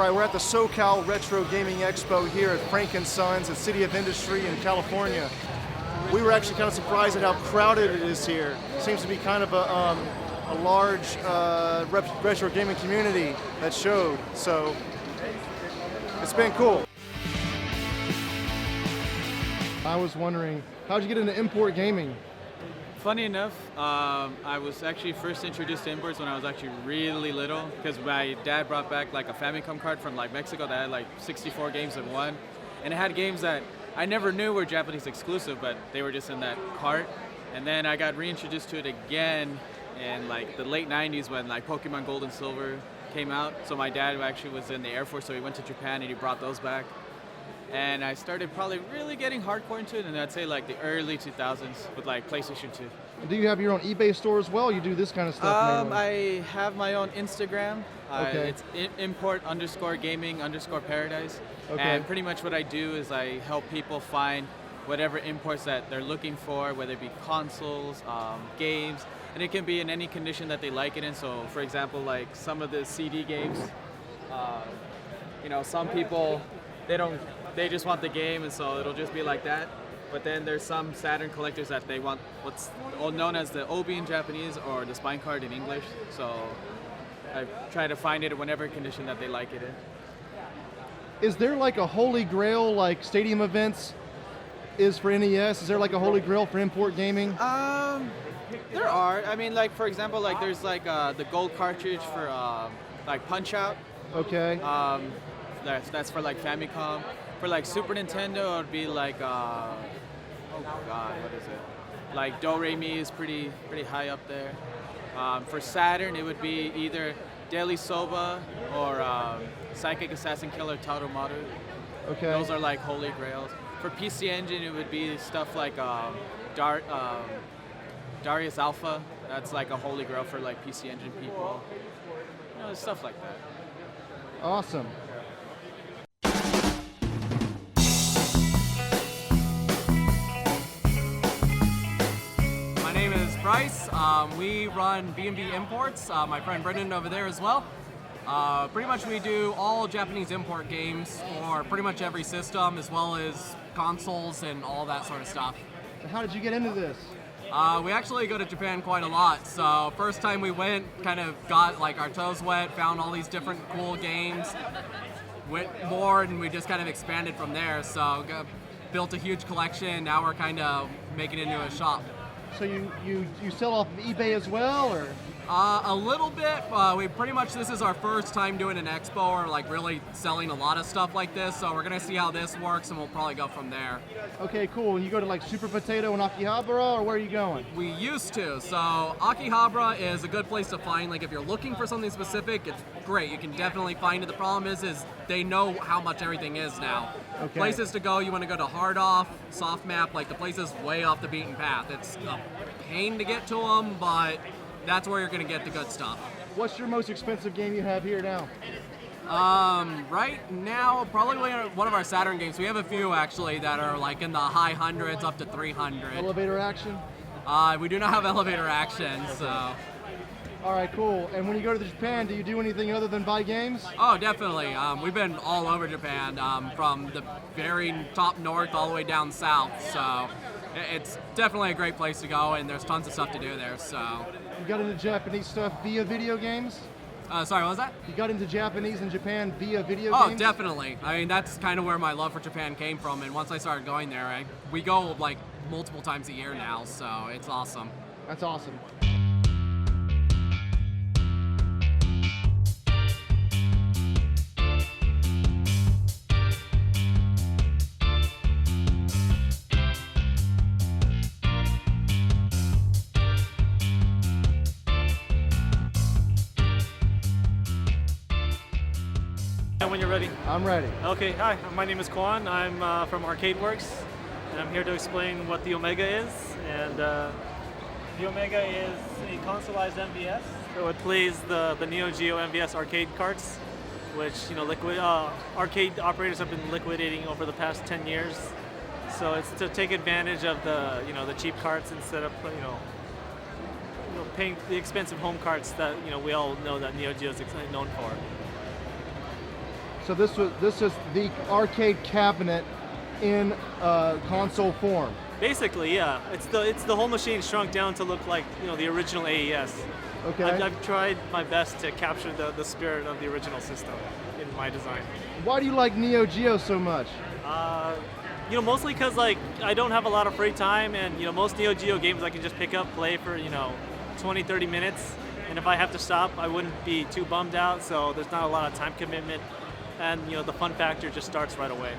right, we're at the SoCal RetroGaming Expo here at Frank & Sons at City of Industry in California. We were actually kind of surprised at how crowded it is here. Seems to be kind of a large retro gaming community that showed, so it's been cool. I was wondering, how'd you get into import gaming? Funny enough, I was actually first introduced to imports when I was actually really little, because my dad brought back like a Famicom card from like Mexico that had like 64 games in one, and it had games that I never knew were Japanese exclusive, but they were just in that cart. And then I got reintroduced to it again in like the late 90s when like Pokemon Gold and Silver came out. So my dad actually was in the Air Force, so he went to Japan and he brought those back. And I started probably really getting hardcore into it, and I'd say like the early 2000s with like PlayStation 2. Do you have your own eBay store as well? You do this kind of stuff? I have my own Instagram. Okay. It's import_gaming_paradise. Okay. And pretty much what I do is I help people find whatever imports that they're looking for, whether it be consoles, games, and it can be in any condition that they like it in. So for example, like some of the CD games, you know, some people, they just want the game, and so it'll just be like that. But then there's some Saturn collectors that they want what's known as the Obi in Japanese or the spine card in English. So I try to find it in whatever condition that they like it in. Is there like a holy grail like Stadium Events is for NES? Is there like a holy grail for import gaming? There are. I mean, like for example, like there's like the gold cartridge for like Punch Out. Okay. That's for like Famicom. For like Super Nintendo, it would be like, oh god, what is it? Like Do Re Mi is pretty high up there. For Saturn, it would be either Daily Soba or Psychic Assassin Killer Taromaru. Okay. Those are like holy grails. For PC Engine, it would be stuff like Darius Alpha. That's like a holy grail for like PC Engine people. You know, stuff like that. Awesome. Bryce. We run B&B Imports. My friend Brendan over there as well. Pretty much we do all Japanese import games for pretty much every system, as well as consoles and all that sort of stuff. How did you get into this? We actually go to Japan quite a lot. So first time we went, kind of got like our toes wet, found all these different cool games, went more, and we just kind of expanded from there. So built a huge collection. Now we're kind of making it into a shop. So you sell off of eBay as well, or? A little bit. We pretty much, this is our first time doing an expo or like really selling a lot of stuff like this. So we're gonna see how this works, and we'll probably go from there. Okay, cool. You go to like Super Potato and Akihabara, or where are you going? We used to. So Akihabara is a good place to find. Like if you're looking for something specific, it's great. You can definitely find it. The problem is they know how much everything is now. Okay. Places to go, you want to go to Hard Off, Soft Map, like the places way off the beaten path. It's a pain to get to them, but that's where you're going to get the good stuff. What's your most expensive game you have here now? Right now, probably one of our Saturn games. We have a few actually that are like in the high hundreds up to 300. Elevator action? We do not have elevator action, so. All right, cool. And when you go to Japan, do you do anything other than buy games? Oh, definitely. We've been all over Japan, from the very top north all the way down south. So it's definitely a great place to go, and there's tons of stuff to do there. So. You got into Japanese stuff via video games? Sorry, what was that? You got into Japanese in Japan via video games? Oh, definitely. I mean, that's kind of where my love for Japan came from, and once I started going there, we go like multiple times a year now, so it's awesome. That's awesome. When you're ready. I'm ready. Okay, hi, my name is Kwan. I'm from ArcadeWorks, and I'm here to explain what the Omega is. And the Omega is a consoleized MVS. So it plays the Neo Geo MVS arcade carts, which arcade operators have been liquidating over the past 10 years. So it's to take advantage of the the cheap carts instead of paying the expensive home carts that we all know that Neo Geo is known for. So this is the arcade cabinet in console form. Basically, yeah. It's the whole machine shrunk down to look like, you know, the original AES. Okay. I've tried my best to capture the spirit of the original system in my design. Why do you like Neo Geo so much? You know, mostly because like I don't have a lot of free time, and you know, most Neo Geo games I can just pick up, play for 20-30 minutes, and if I have to stop, I wouldn't be too bummed out. So there's not a lot of time commitment, and you know, the fun factor just starts right away.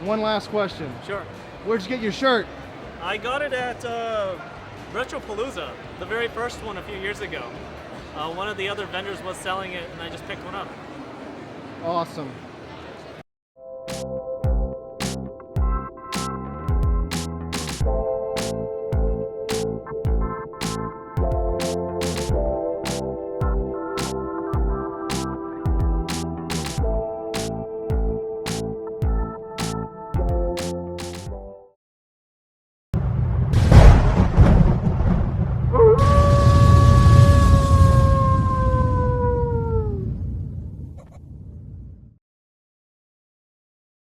One last question. Sure. Where'd you get your shirt? I got it at Retropalooza, the very first one a few years ago. One of the other vendors was selling it, and I just picked one up. Awesome.